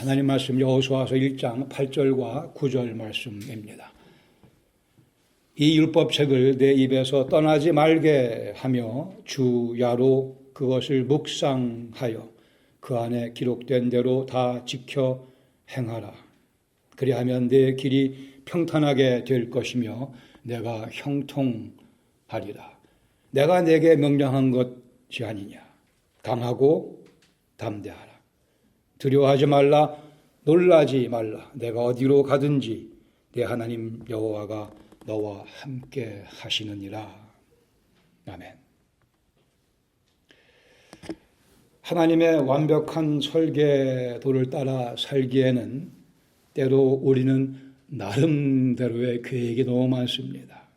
하나님 말씀 여호수아서 1장 8절과 9절 말씀입니다. 이 율법책을 내 입에서 떠나지 말게 하며 주야로 그것을 묵상하여 그 안에 기록된 대로 다 지켜 행하라. 그리하면 내 길이 평탄하게 될 것이며 내가 형통하리라. 내가 내게 명령한 것이 아니냐. 강하고 담대하라. 두려워하지 말라. 놀라지 말라. 내가 어디로 가든지 내 하나님 여호와가 너와 함께 하시느니라. 아멘. 하나님의 완벽한 설계도를 따라 살기에는 때로 우리는 나름대로의 계획이 너무 많습니다.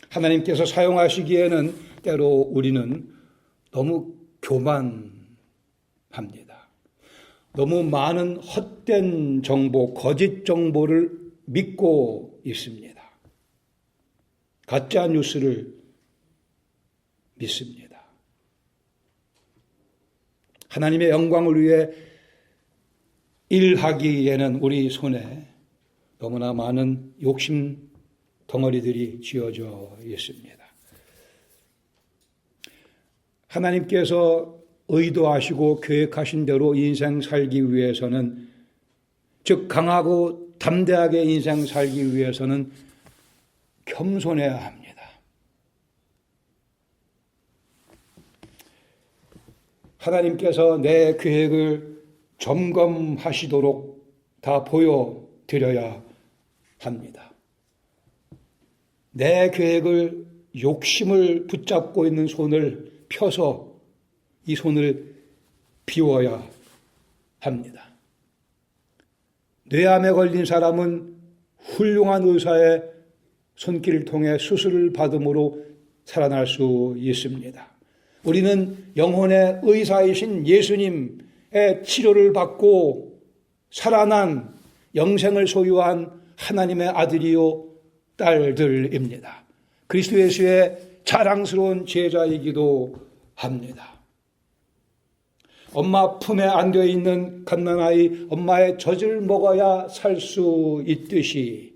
하나님께서 사용하시기에는 때로 우리는 너무 교만합니다. 너무 많은 헛된 정보, 거짓 정보를 믿고 있습니다. 가짜 뉴스를 믿습니다. 하나님의 영광을 위해 일하기에는 우리 손에 너무나 많은 욕심 덩어리들이 쥐어져 있습니다. 하나님께서 의도하시고 계획하신 대로 인생 살기 위해서는, 즉 강하고 담대하게 인생 살기 위해서는 겸손해야 합니다. 하나님께서 내 계획을 점검하시도록 다 보여드려야 합니다. 내 계획을 욕심을 붙잡고 있는 손을 펴서 이 손을 비워야 합니다. 뇌암에 걸린 사람은 훌륭한 의사의 손길을 통해 수술을 받음으로 살아날 수 있습니다. 우리는 영혼의 의사이신 예수님의 치료를 받고 살아난 영생을 소유한 하나님의 아들이요 딸들입니다. 그리스도 예수의 자랑스러운 제자이기도 합니다. 엄마 품에 안겨 있는 갓난아이, 엄마의 젖을 먹어야 살 수 있듯이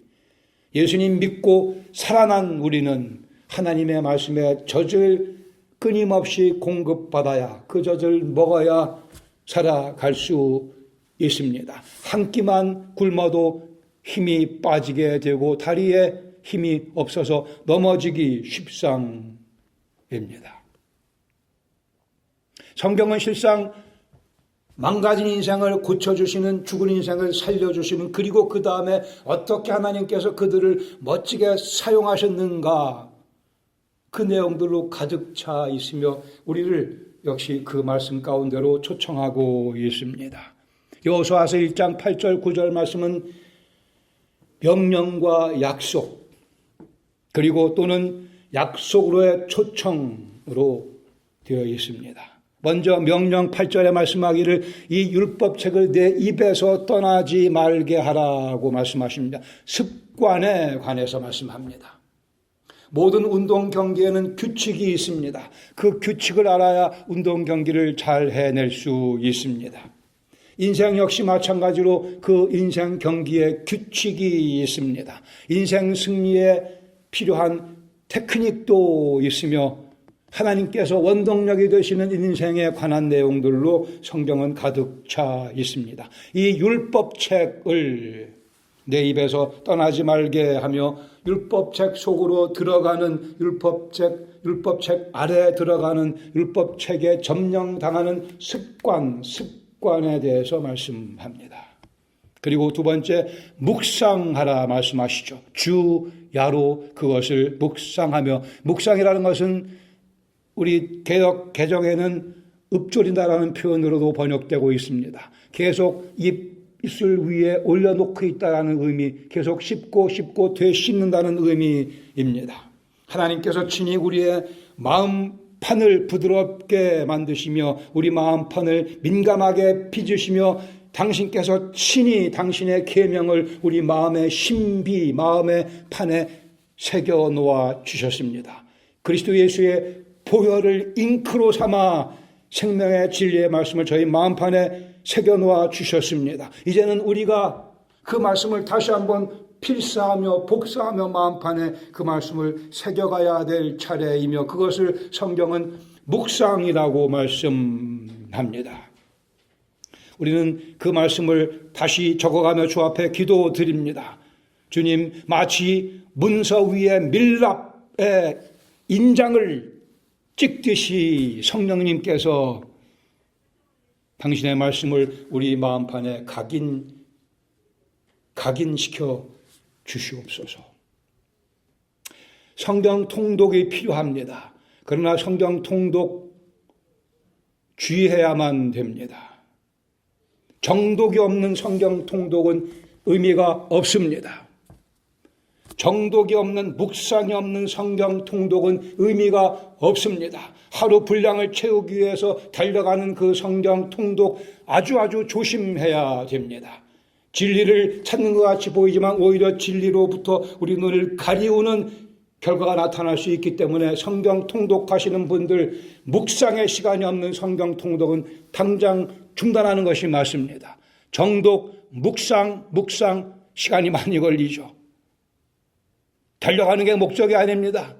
예수님 믿고 살아난 우리는 하나님의 말씀에 젖을 끊임없이 공급받아야, 그 젖을 먹어야 살아갈 수 있습니다. 한 끼만 굶어도 힘이 빠지게 되고 다리에 힘이 없어서 넘어지기 십상입니다. 성경은 실상 망가진 인생을 고쳐주시는, 죽은 인생을 살려주시는, 그리고 그 다음에 어떻게 하나님께서 그들을 멋지게 사용하셨는가, 그 내용들로 가득 차 있으며 우리를 역시 그 말씀 가운데로 초청하고 있습니다. 여호수아서 1장 8절 9절 말씀은 명령과 약속, 그리고 또는 약속으로의 초청으로 되어 있습니다. 먼저 명령 8절에 말씀하기를 이 율법책을 내 입에서 떠나지 말게 하라고 말씀하십니다. 습관에 관해서 말씀합니다. 모든 운동 경기에는 규칙이 있습니다. 그 규칙을 알아야 운동 경기를 잘 해낼 수 있습니다. 인생 역시 마찬가지로 그 인생 경기에 규칙이 있습니다. 인생 승리에 필요한 테크닉도 있으며 하나님께서 원동력이 되시는 인생에 관한 내용들로 성경은 가득 차 있습니다. 이 율법책을 내 입에서 떠나지 말게 하며 율법책 속으로 들어가는 율법책 아래에 들어가는 율법책에 점령당하는 습관에 대해서 말씀합니다. 그리고 두 번째, 묵상하라 말씀하시죠. 주야로 그것을 묵상하며, 묵상이라는 것은 우리 개역 개정에는 읊조린다라는 표현으로도 번역되고 있습니다. 계속 입술 위에 올려놓고 있다라는 의미, 계속 씹고 되씹는다는 의미입니다. 하나님께서 친히 우리의 마음판을 부드럽게 만드시며 우리 마음판을 민감하게 빚으시며 당신께서 친히 당신의 계명을 우리 마음의 신비, 마음의 판에 새겨 놓아 주셨습니다. 그리스도 예수의 보혈을 잉크로 삼아 생명의 진리의 말씀을 저희 마음판에 새겨놓아 주셨습니다. 이제는 우리가 그 말씀을 다시 한번 필사하며 복사하며 마음판에 그 말씀을 새겨가야 될 차례이며, 그것을 성경은 묵상이라고 말씀합니다. 우리는 그 말씀을 다시 적어가며 주 앞에 기도드립니다. 주님, 마치 문서 위에 밀랍의 인장을 찍듯이 성령님께서 당신의 말씀을 우리 마음판에 각인시켜 주시옵소서. 성경 통독이 필요합니다. 그러나 성경 통독 주의해야만 됩니다. 정독이 없는 성경 통독은 의미가 없습니다. 정독이 없는, 묵상이 없는 성경 통독은 의미가 없습니다. 하루 분량을 채우기 위해서 달려가는 그 성경 통독 아주 조심해야 됩니다. 진리를 찾는 것 같이 보이지만 오히려 진리로부터 우리 눈을 가리우는 결과가 나타날 수 있기 때문에 성경 통독하시는 분들, 묵상의 시간이 없는 성경 통독은 당장 중단하는 것이 맞습니다. 정독, 묵상 시간이 많이 걸리죠. 달려가는 게 목적이 아닙니다.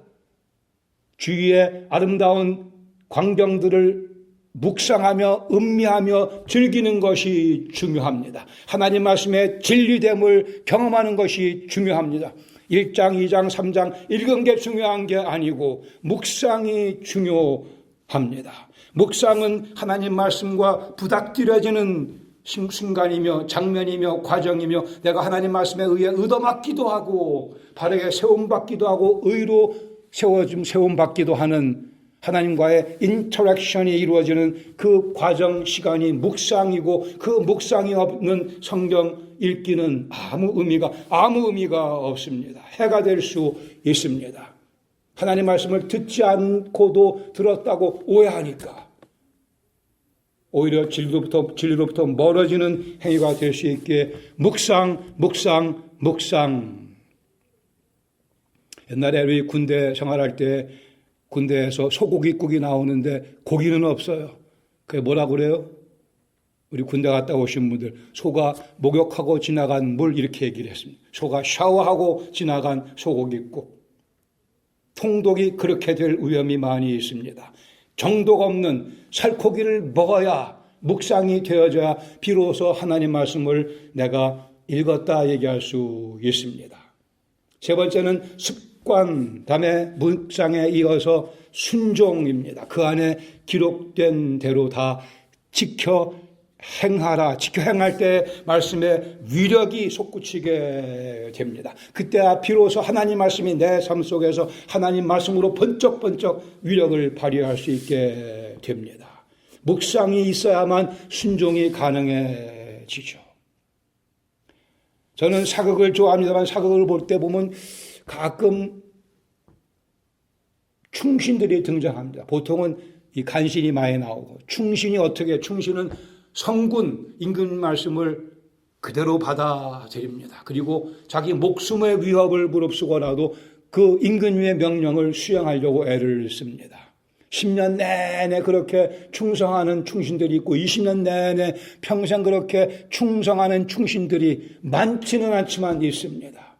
주위의 아름다운 광경들을 묵상하며 음미하며 즐기는 것이 중요합니다. 하나님 말씀의 진리됨을 경험하는 것이 중요합니다. 1장, 2장, 3장 읽은 게 중요한 게 아니고 묵상이 중요합니다. 묵상은 하나님 말씀과 부닥뜨려지는 순간이며 장면이며 과정이며, 내가 하나님 말씀에 의해 얻어맞기도 하고 바르게 세움받기도 하고 의로 세움받기도 하는 하나님과의 인터랙션이 이루어지는 그 과정 시간이 묵상이고, 그 묵상이 없는 성경 읽기는 아무 의미가 없습니다. 해가 될 수 있습니다. 하나님 말씀을 듣지 않고도 들었다고 오해하니까 오히려 진리로부터 멀어지는 행위가 될 수 있기에 묵상. 옛날에 우리 군대 생활할 때 군대에서 소고기국이 나오는데 고기는 없어요. 그게 뭐라고 그래요? 우리 군대 갔다 오신 분들, 소가 목욕하고 지나간 물, 이렇게 얘기를 했습니다. 소가 샤워하고 지나간 소고기국. 통독이 그렇게 될 위험이 많이 있습니다. 정독 없는 살코기를 먹어야, 묵상이 되어져야 비로소 하나님 말씀을 내가 읽었다 얘기할 수 있습니다. 세 번째는 습관, 다음에 묵상에 이어서 순종입니다. 그 안에 기록된 대로 다 지켜 행할 때 말씀의 위력이 솟구치게 됩니다. 그때야 비로소 하나님 말씀이 내 삶 속에서 하나님 말씀으로 번쩍번쩍 위력을 발휘할 수 있게 됩니다. 묵상이 있어야만 순종이 가능해지죠. 저는 사극을 좋아합니다만 사극을 볼 때 보면 가끔 충신들이 등장합니다. 보통은 이 간신이 많이 나오고, 충신은 성군, 임금 말씀을 그대로 받아들입니다. 그리고 자기 목숨의 위협을 무릅쓰고라도 그 임금의 명령을 수행하려고 애를 씁니다. 10년 내내 그렇게 충성하는 충신들이 있고 20년 내내 평생 그렇게 충성하는 충신들이 많지는 않지만 있습니다.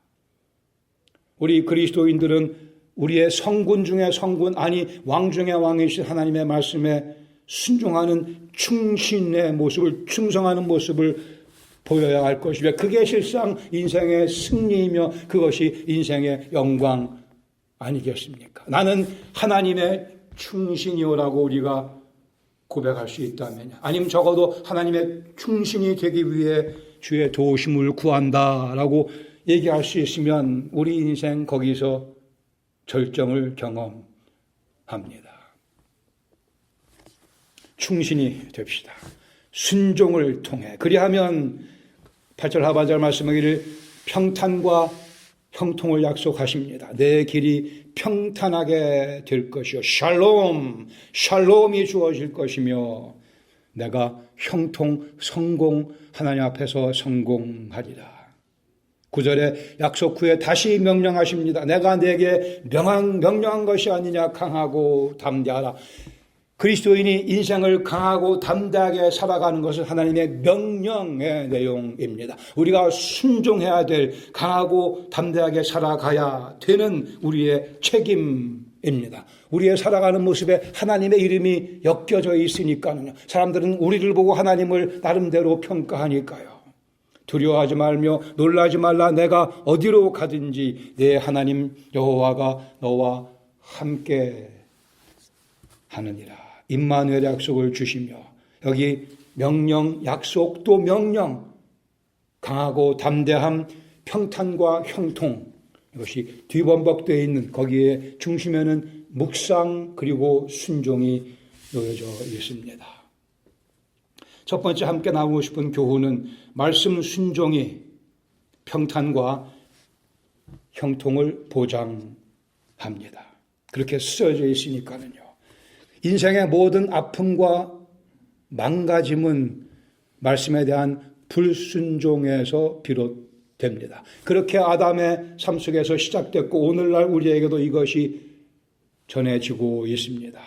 우리 그리스도인들은 우리의 성군 중에 성군, 아니 왕 중에 왕이신 하나님의 말씀에 순종하는 충신의 모습을, 충성하는 모습을 보여야 할 것이며, 그게 실상 인생의 승리이며 그것이 인생의 영광 아니겠습니까? 나는 하나님의 충신이오라고 우리가 고백할 수 있다면요, 아니면 적어도 하나님의 충신이 되기 위해 주의 도우심을 구한다라고 얘기할 수 있으면 우리 인생 거기서 절정을 경험합니다. 충신이 됩시다. 순종을 통해. 그리하면 8절 하반절 말씀하기를 평탄과 형통을 약속하십니다. 내 길이 평탄하게 될 것이요, 샬롬이 주어질 것이며 내가 형통, 성공, 하나님 앞에서 성공하리라. 9절에 약속 후에 다시 명령하십니다. 내가 내게 명령한 것이 아니냐, 강하고 담대하라. 그리스도인이 인생을 강하고 담대하게 살아가는 것은 하나님의 명령의 내용입니다. 우리가 순종해야 될, 강하고 담대하게 살아가야 되는 우리의 책임입니다. 우리의 살아가는 모습에 하나님의 이름이 엮여져 있으니까요. 사람들은 우리를 보고 하나님을 나름대로 평가하니까요. 두려워하지 말며 놀라지 말라. 내가 어디로 가든지 내 하나님 여호와가 너와 함께 하느니라. 임마누엘 약속을 주시며, 여기 명령, 약속, 또 명령, 강하고 담대함, 평탄과 형통, 이것이 뒤범벅되어 있는, 거기에 중심에는 묵상 그리고 순종이 놓여져 있습니다. 첫 번째 함께 나누고 싶은 교훈은 말씀 순종이 평탄과 형통을 보장합니다. 그렇게 쓰여져 있으니까는요. 인생의 모든 아픔과 망가짐은 말씀에 대한 불순종에서 비롯됩니다. 그렇게 아담의 삶 속에서 시작됐고 오늘날 우리에게도 이것이 전해지고 있습니다.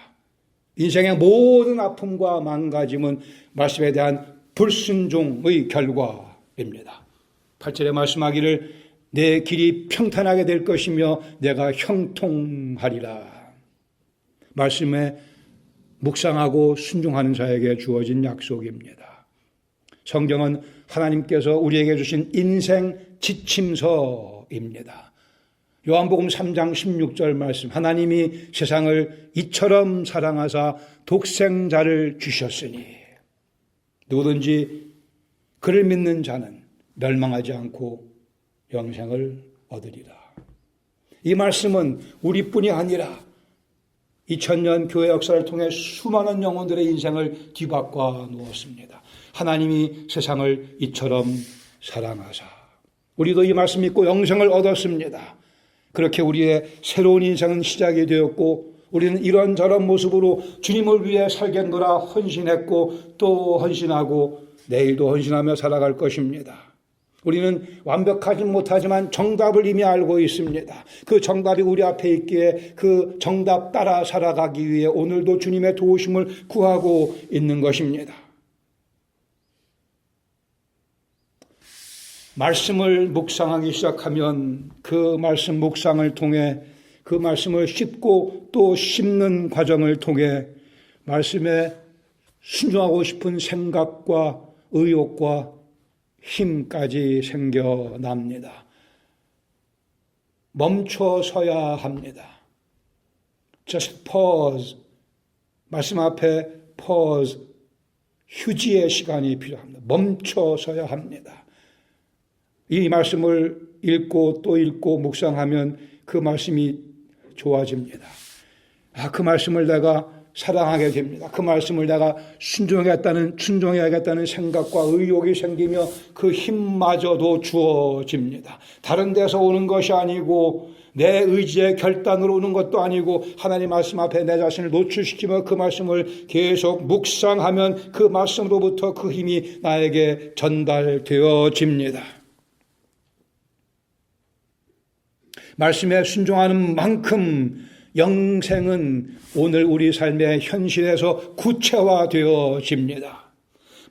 인생의 모든 아픔과 망가짐은 말씀에 대한 불순종의 결과입니다. 8절에 말씀하기를 내 길이 평탄하게 될 것이며 내가 형통하리라. 말씀에 묵상하고 순종하는 자에게 주어진 약속입니다. 성경은 하나님께서 우리에게 주신 인생 지침서입니다. 요한복음 3장 16절 말씀, 하나님이 세상을 이처럼 사랑하사 독생자를 주셨으니 누구든지 그를 믿는 자는 멸망하지 않고 영생을 얻으리라. 이 말씀은 우리뿐이 아니라 2000년 교회 역사를 통해 수많은 영혼들의 인생을 뒤바꿔 놓았습니다. 하나님이 세상을 이처럼 사랑하사. 우리도 이 말씀 믿고 영생을 얻었습니다. 그렇게 우리의 새로운 인생은 시작이 되었고 우리는 이런저런 모습으로 주님을 위해 살겠노라 헌신했고 또 헌신하고 내일도 헌신하며 살아갈 것입니다. 우리는 완벽하지 못하지만 정답을 이미 알고 있습니다. 그 정답이 우리 앞에 있기에 그 정답 따라 살아가기 위해 오늘도 주님의 도우심을 구하고 있는 것입니다. 말씀을 묵상하기 시작하면 그 말씀 묵상을 통해 그 말씀을 씹고 또 씹는 과정을 통해 말씀에 순종하고 싶은 생각과 의욕과 힘까지 생겨납니다. 멈춰서야 합니다. Just pause. 말씀 앞에 pause. 휴지의 시간이 필요합니다. 멈춰서야 합니다. 이 말씀을 읽고 또 읽고 묵상하면 그 말씀이 좋아집니다. 그 말씀을 내가 사랑하게 됩니다. 그 말씀을 내가 순종해야겠다는 생각과 의욕이 생기며 그 힘마저도 주어집니다. 다른 데서 오는 것이 아니고 내 의지의 결단으로 오는 것도 아니고 하나님 말씀 앞에 내 자신을 노출시키며 그 말씀을 계속 묵상하면 그 말씀으로부터 그 힘이 나에게 전달되어집니다. 말씀에 순종하는 만큼 영생은 오늘 우리 삶의 현실에서 구체화되어집니다.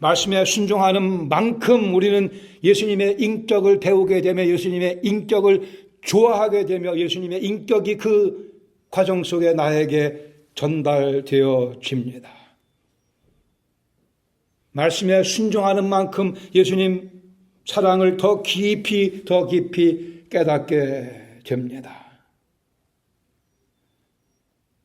말씀에 순종하는 만큼 우리는 예수님의 인격을 배우게 되며 예수님의 인격을 좋아하게 되며 예수님의 인격이 그 과정 속에 나에게 전달되어집니다. 말씀에 순종하는 만큼 예수님 사랑을 더 깊이 깨닫게 됩니다.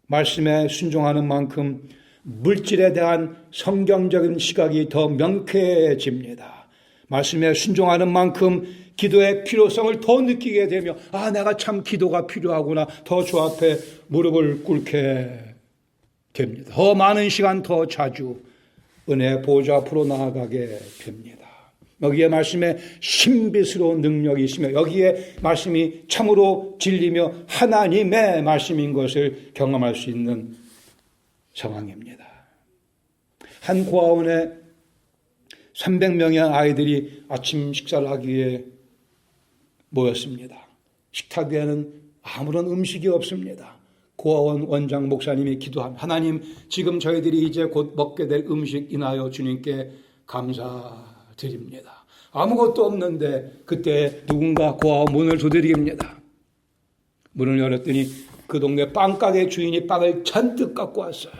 말씀에 순종하는 만큼 물질에 대한 성경적인 시각이 더 명쾌해집니다. 말씀에 순종하는 만큼 기도의 필요성을 더 느끼게 되며 내가 참 기도가 필요하구나. 더 주 앞에 무릎을 꿇게 됩니다. 더 많은 시간 더 자주 은혜 보좌 앞으로 나아가게 됩니다. 여기에 말씀에 신비스러운 능력이 있으며 여기에 말씀이 참으로 진리며 하나님의 말씀인 것을 경험할 수 있는 상황입니다. 한 고아원에 300명의 아이들이 아침 식사를 하기 위해 모였습니다. 식탁 위에는 아무런 음식이 없습니다. 고아원 원장 목사님이 기도합니다. 하나님, 지금 저희들이 이제 곧 먹게 될 음식 인하여 주님께 감사드립니다. 아무것도 없는데 그때 누군가 고아원 문을 두드립니다. 문을 열었더니 그 동네 빵가게 주인이 빵을 잔뜩 갖고 왔어요.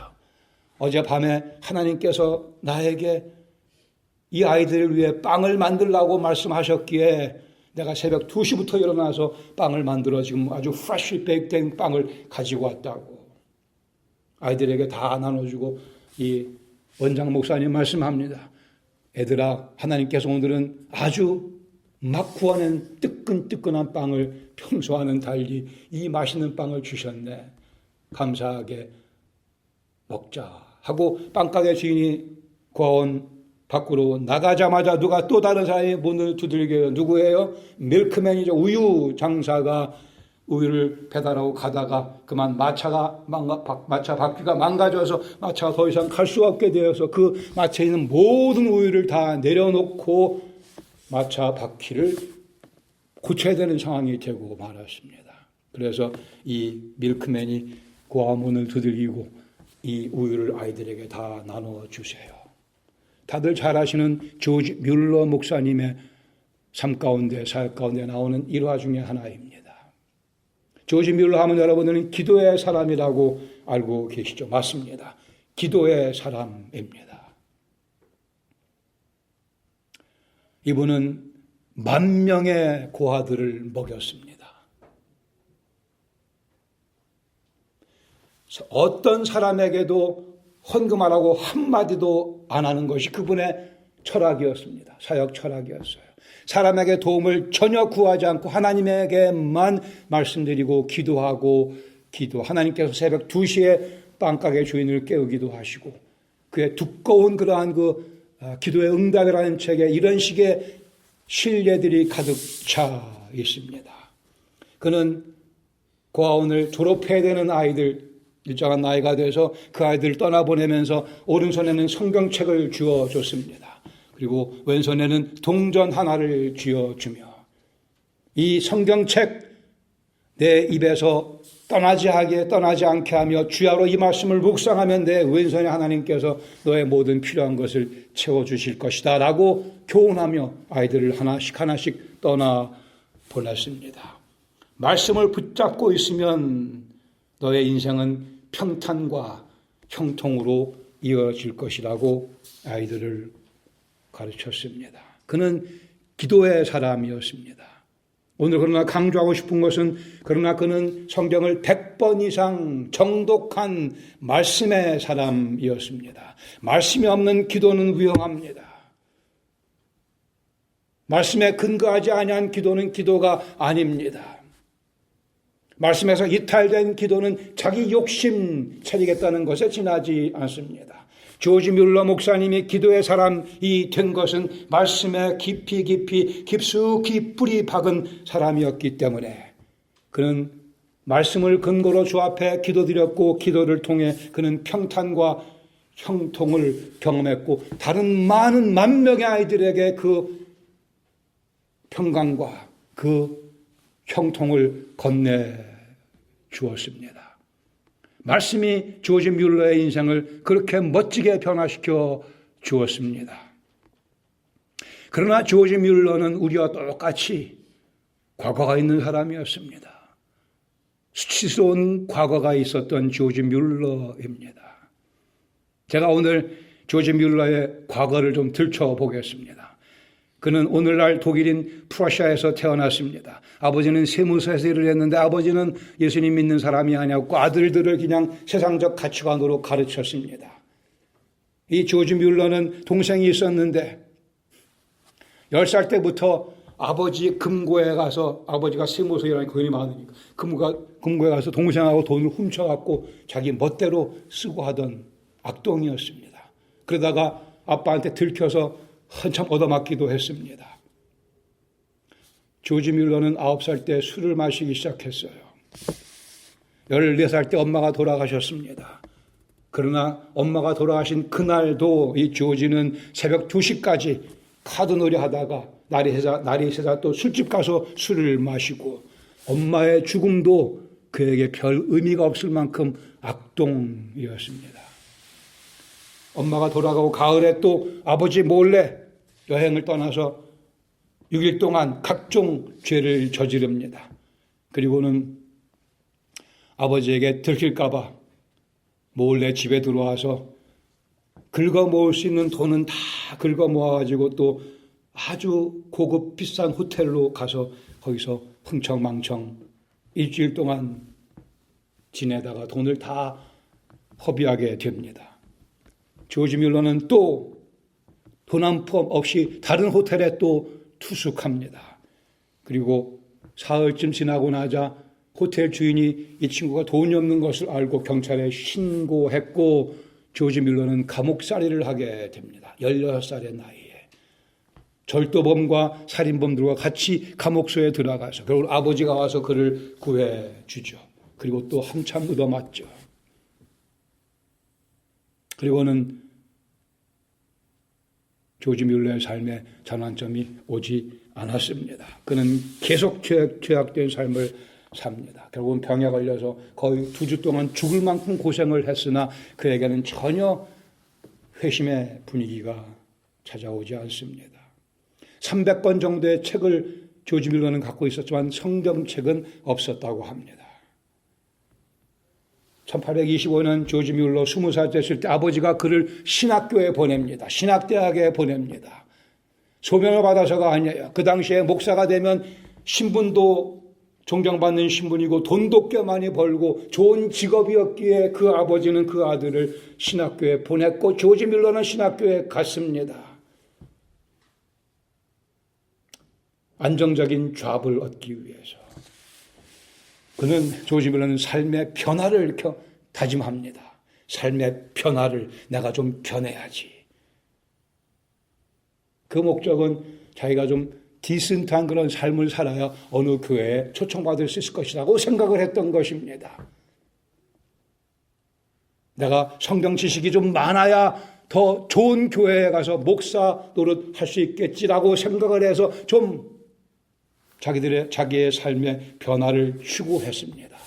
어젯밤에 하나님께서 나에게 이 아이들을 위해 빵을 만들라고 말씀하셨기에 내가 새벽 2시부터 일어나서 빵을 만들어 지금 아주 프레쉬 베이크된 빵을 가지고 왔다고. 아이들에게 다 나눠주고 이 원장 목사님 말씀합니다. 애들아, 하나님께서 오늘은 아주 막 구워낸 뜨끈뜨끈한 빵을 평소와는 달리 이 맛있는 빵을 주셨네. 감사하게 먹자 하고 빵가게 주인이 고아원 밖으로 나가자마자 누가 또 다른 사람이 문을 두들겨요. 누구예요? 밀크맨이죠. 우유 장사가 우유를 배달하고 가다가 그만 마차 바퀴가 망가져서 마차가 더 이상 갈 수 없게 되어서 그 마차에 있는 모든 우유를 다 내려놓고 마차 바퀴를 고쳐야 되는 상황이 되고 말았습니다. 그래서 이 밀크맨이 고아문을 두들기고 이 우유를 아이들에게 다 나눠주세요. 다들 잘 아시는 조지 뮬러 목사님의 삶 가운데, 사역 가운데 나오는 일화 중에 하나입니다. 조지 뮬러 하면 여러분들은 기도의 사람이라고 알고 계시죠? 맞습니다. 기도의 사람입니다. 이분은 10,000명의 고아들을 먹였습니다. 어떤 사람에게도 헌금하라고 한마디도 안 하는 것이 그분의 철학이었습니다. 사역 철학이었어요. 사람에게 도움을 전혀 구하지 않고 하나님에게만 말씀드리고 하나님께서 새벽 2시에 빵가게 주인을 깨우기도 하시고 그의 두꺼운 그러한 기도의 응답이라는 책에 이런 식의 신뢰들이 가득 차 있습니다. 그는 고아원을 졸업해야 되는 아이들, 일정한 나이가 돼서 그 아이들을 떠나보내면서 오른손에는 성경책을 쥐어줬습니다. 그리고 왼손에는 동전 하나를 쥐어주며 이 성경책 내 입에서 떠나지 않게 하며 주야로 이 말씀을 묵상하면 내 왼손에 하나님께서 너의 모든 필요한 것을 채워주실 것이다 라고 교훈하며 아이들을 하나씩 떠나보냈습니다. 말씀을 붙잡고 있으면 너의 인생은 평탄과 형통으로 이어질 것이라고 아이들을 가르쳤습니다. 그는 기도의 사람이었습니다. 오늘 그러나 강조하고 싶은 것은 그러나 그는 성경을 100번 이상 정독한 말씀의 사람이었습니다. 말씀이 없는 기도는 위험합니다. 말씀에 근거하지 아니한 기도는 기도가 아닙니다. 말씀에서 이탈된 기도는 자기 욕심 차리겠다는 것에 지나지 않습니다. 조지 뮬러 목사님이 기도의 사람이 된 것은 말씀에 깊숙이 뿌리 박은 사람이었기 때문에 그는 말씀을 근거로 주 앞에 기도드렸고 기도를 통해 그는 평탄과 형통을 경험했고 다른 많은 10,000명의 아이들에게 그 평강과 그 형통을 건네주었습니다. 말씀이 조지 뮬러의 인생을 그렇게 멋지게 변화시켜 주었습니다. 그러나 조지 뮬러는 우리와 똑같이 과거가 있는 사람이었습니다. 수치스러운 과거가 있었던 조지 뮬러입니다. 제가 오늘 조지 뮬러의 과거를 좀 들춰보겠습니다. 그는 오늘날 독일인 프러시아에서 태어났습니다. 아버지는 세무사에서 일을 했는데 아버지는 예수님 믿는 사람이 아니었고 아들들을 그냥 세상적 가치관으로 가르쳤습니다. 이 조지 뮬러는 동생이 있었는데 10살 때부터 아버지 금고에 가서 아버지가 세무사에 일하니까 돈이 많으니까 금고에 가서 동생하고 돈을 훔쳐갖고 자기 멋대로 쓰고 하던 악동이었습니다. 그러다가 아빠한테 들켜서 한참 얻어맞기도 했습니다. 조지 뮬러는 9살 때 술을 마시기 시작했어요. 14살 때 엄마가 돌아가셨습니다. 그러나 엄마가 돌아가신 그날도 이 조지는 새벽 2시까지 카드놀이 하다가 날이 새자 또 술집 가서 술을 마시고 엄마의 죽음도 그에게 별 의미가 없을 만큼 악동이었습니다. 엄마가 돌아가고 가을에 또 아버지 몰래 여행을 떠나서 6일 동안 각종 죄를 저지릅니다. 그리고는 아버지에게 들킬까 봐 몰래 집에 들어와서 긁어 모을 수 있는 돈은 다 긁어 모아가지고 또 아주 고급 비싼 호텔로 가서 거기서 흥청망청 일주일 동안 지내다가 돈을 다 허비하게 됩니다. 조지 밀러는 또 돈 한 푼 없이 다른 호텔에 또 투숙합니다. 그리고 사흘쯤 지나고 나자 호텔 주인이 이 친구가 돈이 없는 것을 알고 경찰에 신고했고 조지 밀러는 감옥살이를 하게 됩니다. 16살의 나이에. 절도범과 살인범들과 같이 감옥소에 들어가서 결국 아버지가 와서 그를 구해주죠. 그리고 또 한참 얻어맞죠. 그리고는 조지 밀러의 삶에 전환점이 오지 않았습니다. 그는 계속 죄악된 삶을 삽니다. 결국은 병에 걸려서 거의 2주 동안 죽을 만큼 고생을 했으나 그에게는 전혀 회심의 분위기가 찾아오지 않습니다. 300권 정도의 책을 조지 밀러는 갖고 있었지만 성경책은 없었다고 합니다. 1825년 조지 밀러 20살 됐을 때 아버지가 그를 신학교에 보냅니다. 신학대학에 보냅니다. 소명을 받아서가 아니에요. 그 당시에 목사가 되면 신분도 존경받는 신분이고 돈도 꽤 많이 벌고 좋은 직업이었기에 그 아버지는 그 아들을 신학교에 보냈고 조지 밀러는 신학교에 갔습니다. 안정적인 잡을 얻기 위해서. 그는 조지 밀러는 삶의 변화를 다짐합니다. 삶의 변화를 내가 좀 변해야지. 그 목적은 자기가 좀 디센트한 그런 삶을 살아야 어느 교회에 초청받을 수 있을 것이라고 생각을 했던 것입니다. 내가 성경 지식이 좀 많아야 더 좋은 교회에 가서 목사 노릇할 수 있겠지라고 생각을 해서 좀 자기의 삶의 변화를 추구했습니다.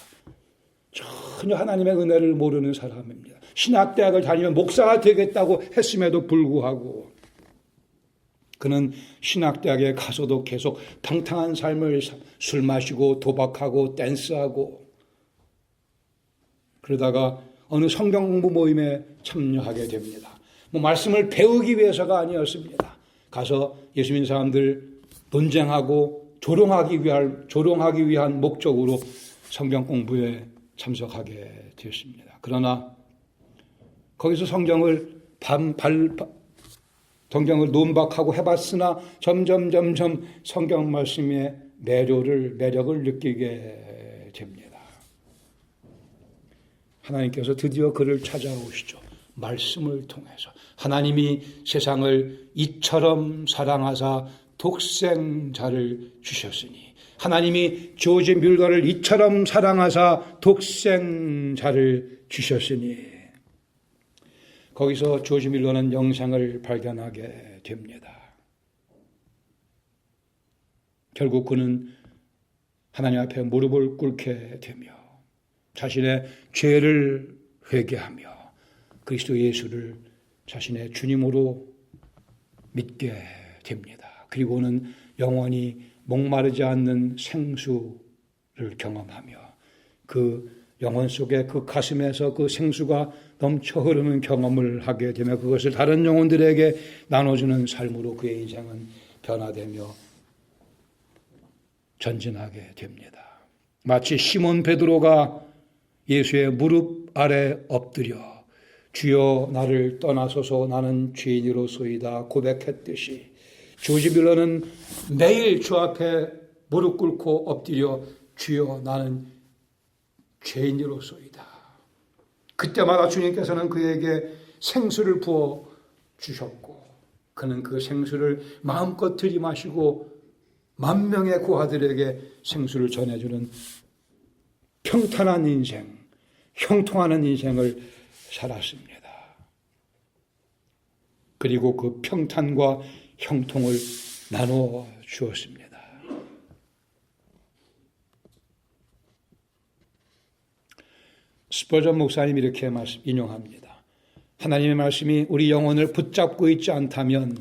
전혀 하나님의 은혜를 모르는 사람입니다. 신학대학을 다니면 목사가 되겠다고 했음에도 불구하고 그는 신학대학에 가서도 계속 방탕한 삶을 술 마시고 도박하고 댄스하고 그러다가 어느 성경 공부 모임에 참여하게 됩니다. 말씀을 배우기 위해서가 아니었습니다. 가서 예수 믿는 사람들 논쟁하고 조롱하기 위한 목적으로 성경 공부에 참석하게 되었습니다. 그러나 거기서 성경을 논박하고 해봤으나 점점 성경 말씀의 매력을 느끼게 됩니다. 하나님께서 드디어 그를 찾아오시죠. 말씀을 통해서. 하나님이 세상을 이처럼 사랑하사 독생자를 주셨으니 하나님이 조지 밀러를 이처럼 사랑하사 독생자를 주셨으니 거기서 조지 밀러는 영생을 발견하게 됩니다. 결국 그는 하나님 앞에 무릎을 꿇게 되며 자신의 죄를 회개하며 그리스도 예수를 자신의 주님으로 믿게 됩니다. 그리고는 영원히 목마르지 않는 생수를 경험하며 그 영혼 속에 그 가슴에서 그 생수가 넘쳐 흐르는 경험을 하게 되며 그것을 다른 영혼들에게 나눠주는 삶으로 그의 인생은 변화되며 전진하게 됩니다. 마치 시몬 베드로가 예수의 무릎 아래 엎드려 주여 나를 떠나소서 나는 죄인이로소이다 고백했듯이 조지 밀러는 매일 주 앞에 무릎 꿇고 엎드려 주여 나는 죄인이로소이다. 그때마다 주님께서는 그에게 생수를 부어 주셨고 그는 그 생수를 마음껏 들이마시고 만 명의 고아들에게 생수를 전해주는 평탄한 인생, 형통하는 인생을 살았습니다. 그리고 그 평탄과 형통을 나눠 주었습니다. 스펄전 목사님이 이렇게 인용합니다. 하나님의 말씀이 우리 영혼을 붙잡고 있지 않다면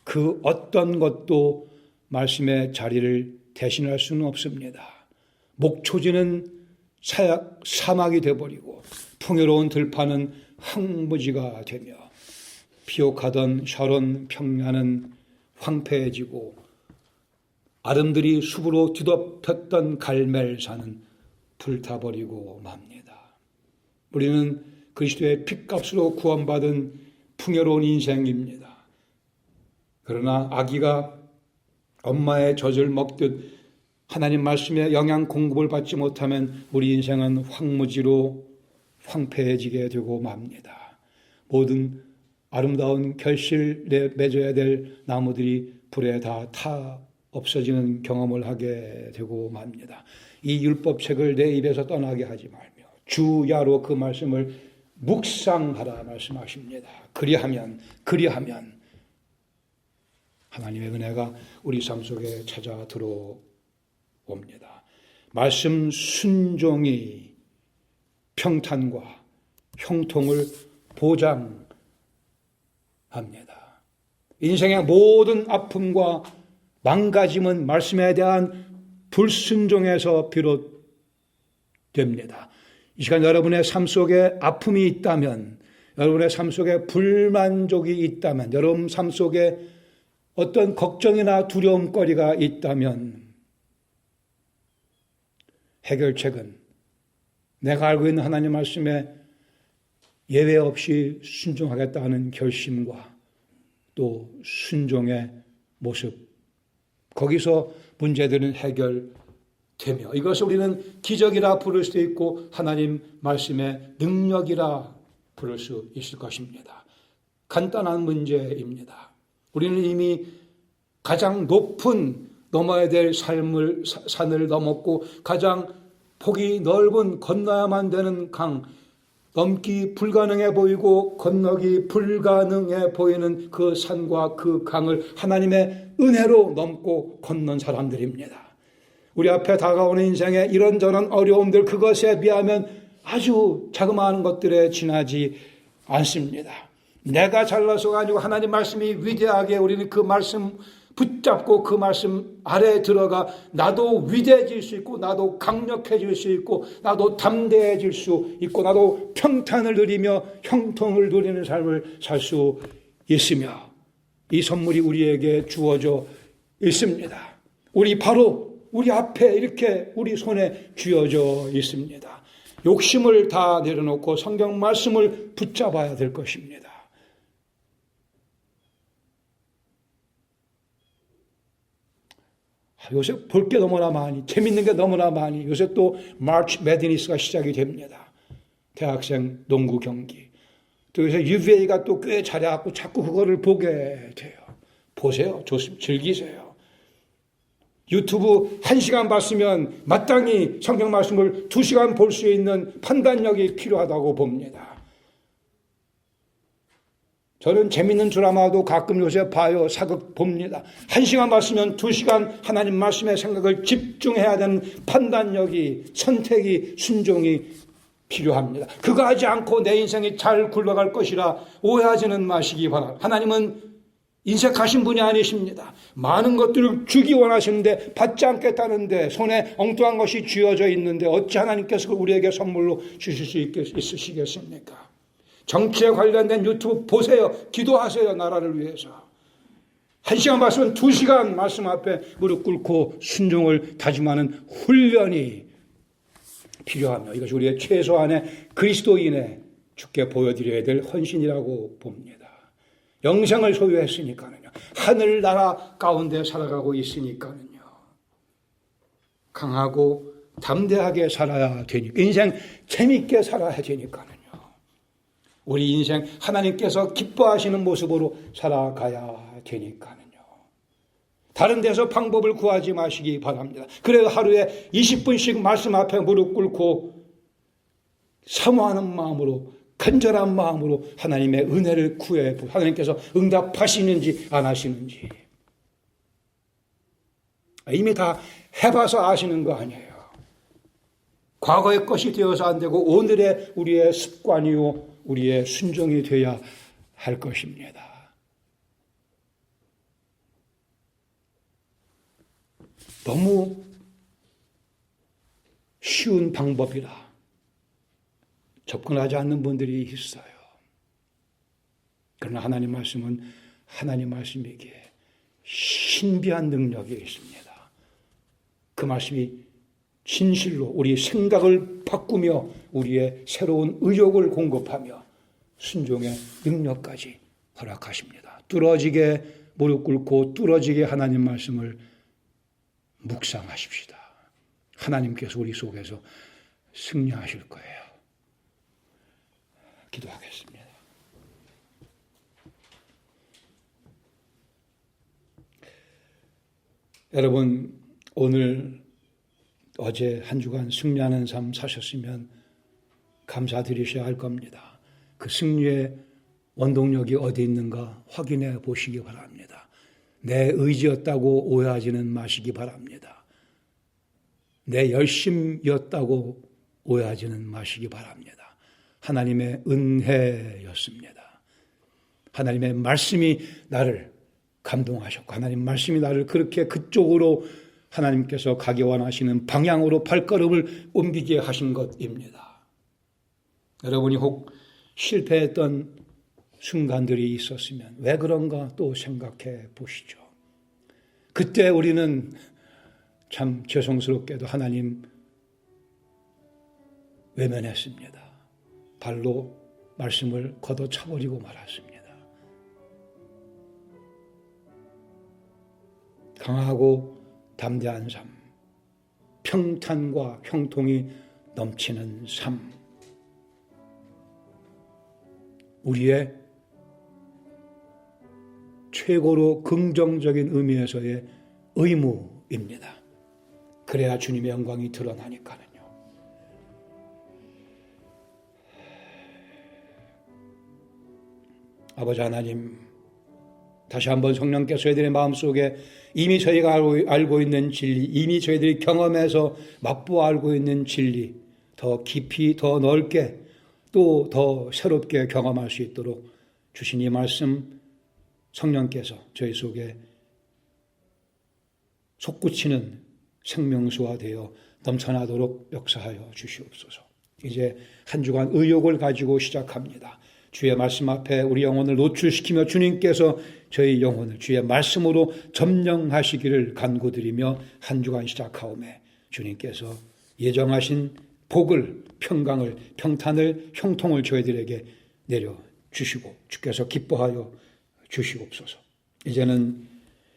그 어떤 것도 말씀의 자리를 대신할 수는 없습니다. 목초지는 사막이 되어버리고 풍요로운 들판은 황무지가 되며 비옥하던 샤론 평야는 황폐해지고 아름들이 숲으로 뒤덮였던 갈멜산은 불타버리고 맙니다. 우리는 그리스도의 핏값으로 구원받은 풍요로운 인생입니다. 그러나 아기가 엄마의 젖을 먹듯 하나님 말씀의 영양 공급을 받지 못하면 우리 인생은 황무지로 황폐해지게 되고 맙니다. 모든 아름다운 결실에 맺어야 될 나무들이 불에 다 타 없어지는 경험을 하게 되고 맙니다. 이 율법책을 내 입에서 떠나게 하지 말며 주야로 그 말씀을 묵상하라 말씀하십니다. 그리하면 하나님의 은혜가 우리 삶 속에 찾아 들어옵니다. 말씀 순종이 평탄과 형통을 보장합니다. 인생의 모든 아픔과 망가짐은 말씀에 대한 불순종에서 비롯됩니다. 이 시간 여러분의 삶 속에 아픔이 있다면, 여러분의 삶 속에 불만족이 있다면, 여러분 삶 속에 어떤 걱정이나 두려움거리가 있다면 해결책은 내가 알고 있는 하나님 말씀에 예외 없이 순종하겠다는 결심과 또 순종의 모습, 거기서 문제들은 해결되며 이것을 우리는 기적이라 부를 수도 있고 하나님 말씀의 능력이라 부를 수 있을 것입니다. 간단한 문제입니다. 우리는 이미 가장 높은 넘어야 될 산을 넘었고 가장 폭이 넓은 건너야만 되는 강, 넘기 불가능해 보이고 건너기 불가능해 보이는 그 산과 그 강을 하나님의 은혜로 넘고 건넌 사람들입니다. 우리 앞에 다가오는 인생의 이런저런 어려움들, 그것에 비하면 아주 자그마한 것들에 지나지 않습니다. 내가 잘나서가 아니고 하나님 말씀이 위대하게 우리는 그 말씀 붙잡고 그 말씀 아래에 들어가 나도 위대해질 수 있고 나도 강력해질 수 있고 나도 담대해질 수 있고 나도 평탄을 누리며 형통을 누리는 삶을 살 수 있으며 이 선물이 우리에게 주어져 있습니다. 우리 앞에 이렇게 우리 손에 쥐어져 있습니다. 욕심을 다 내려놓고 성경 말씀을 붙잡아야 될 것입니다. 요새 볼 게 너무나 많이, 재밌는 게 너무나 많이, 요새 또 마치 매드니스가 시작이 됩니다. 대학생 농구 경기. 또 요새 UVA가 또 꽤 잘해갖고 자꾸 그거를 보게 돼요. 보세요. 좋습니다. 즐기세요. 유튜브 1시간 봤으면 마땅히 성경 말씀을 2시간 볼 수 있는 판단력이 필요하다고 봅니다. 저는 재밌는 드라마도 가끔 요새 봐요. 사극 봅니다. 1시간 봤으면 2시간 하나님 말씀의 생각을 집중해야 되는 판단력이, 선택이, 순종이 필요합니다. 그거 하지 않고 내 인생이 잘 굴러갈 것이라 오해하지는 마시기 바랍니다. 하나님은 인색하신 분이 아니십니다. 많은 것들을 주기 원하시는데 받지 않겠다는데 손에 엉뚱한 것이 쥐어져 있는데 어찌 하나님께서 우리에게 선물로 주실 수 있으시겠습니까? 정치에 관련된 유튜브 보세요. 기도하세요. 나라를 위해서. 1시간 말씀은 2시간 말씀 앞에 무릎 꿇고 순종을 다짐하는 훈련이 필요하며 이것이 우리의 최소한의 그리스도인의 주께 보여드려야 될 헌신이라고 봅니다. 영생을 소유했으니까요. 하늘나라 가운데 살아가고 있으니까요. 강하고 담대하게 살아야 되니까. 인생 재밌게 살아야 되니까요. 우리 인생 하나님께서 기뻐하시는 모습으로 살아가야 되니까요. 다른 데서 방법을 구하지 마시기 바랍니다. 그래도 하루에 20분씩 말씀 앞에 무릎 꿇고 사모하는 마음으로, 간절한 마음으로 하나님의 은혜를 구해 보고 하나님께서 응답하시는지 안 하시는지 이미 다 해봐서 아시는 거 아니에요. 과거의 것이 되어서 안 되고 오늘의 우리의 습관이요 우리의 순종이 되어야 할 것입니다. 너무 쉬운 방법이라 접근하지 않는 분들이 있어요. 그러나 하나님 말씀은 하나님 말씀이기에 신비한 능력이 있습니다. 그 말씀이 진실로 우리 생각을 바꾸며 우리의 새로운 의욕을 공급하며 순종의 능력까지 허락하십니다. 뚫어지게 무릎 꿇고 뚫어지게 하나님 말씀을 묵상하십시다. 하나님께서 우리 속에서 승리하실 거예요. 기도하겠습니다. 여러분, 오늘 어제 한 주간 승리하는 삶 사셨으면 감사드리셔야 할 겁니다. 그 승리의 원동력이 어디 있는가 확인해 보시기 바랍니다. 내 의지였다고 오해하지는 마시기 바랍니다. 내 열심이었다고 오해하지는 마시기 바랍니다. 하나님의 은혜였습니다. 하나님의 말씀이 나를 감동하셨고 하나님 말씀이 나를 그렇게 그쪽으로 하나님께서 가기 원하시는 방향으로 발걸음을 옮기게 하신 것입니다. 여러분이 혹 실패했던 순간들이 있었으면 왜 그런가 또 생각해 보시죠. 그때 우리는 참 죄송스럽게도 하나님 외면했습니다. 발로 말씀을 걷어차버리고 말았습니다. 강하고 담대한 삶, 평탄과 형통이 넘치는 삶, 우리의 최고로 긍정적인 의미에서의 의무입니다. 그래야 주님의 영광이 드러나니까는요. 아버지 하나님, 다시 한번 성령께서 저희들의 마음속에 이미 저희가 알고 있는 진리, 이미 저희들이 경험해서 맛보아 알고 있는 진리, 더 깊이, 더 넓게, 또 더 새롭게 경험할 수 있도록 주신 이 말씀 성령께서 저희 속에 솟구치는 생명수가 되어 넘쳐나도록 역사하여 주시옵소서. 이제 한 주간 의욕을 가지고 시작합니다. 주의 말씀 앞에 우리 영혼을 노출시키며 주님께서 저희 영혼을 주의 말씀으로 점령하시기를 간구드리며 한 주간 시작하오매 주님께서 예정하신 복을, 평강을, 평탄을, 형통을 저희들에게 내려주시고 주께서 기뻐하여 주시옵소서. 이제는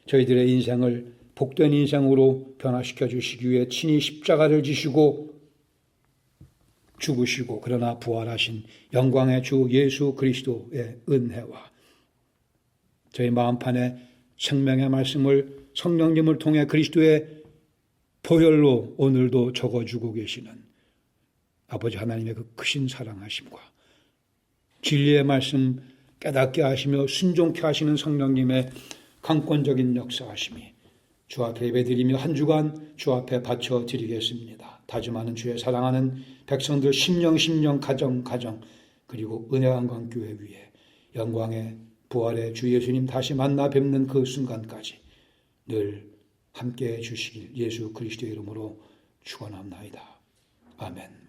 저희들의 인생을 복된 인생으로 변화시켜 주시기 위해 친히 십자가를 지시고 죽으시고 그러나 부활하신 영광의 주 예수 그리스도의 은혜와 저희 마음판에 생명의 말씀을 성령님을 통해 그리스도의 보혈로 오늘도 적어주고 계시는 아버지 하나님의 그 크신 사랑하심과 진리의 말씀 깨닫게 하시며 순종케 하시는 성령님의 강권적인 역사하심이 주 앞에 예배드리며 한 주간 주 앞에 바쳐드리겠습니다. 다짐하는 주의 사랑하는 백성들 심령 가정 그리고 은혜한강교회 위에 영광의 부활의 주 예수님 다시 만나 뵙는 그 순간까지 늘 함께해 주시길 예수 그리스도의 이름으로 축원합니다. 아멘.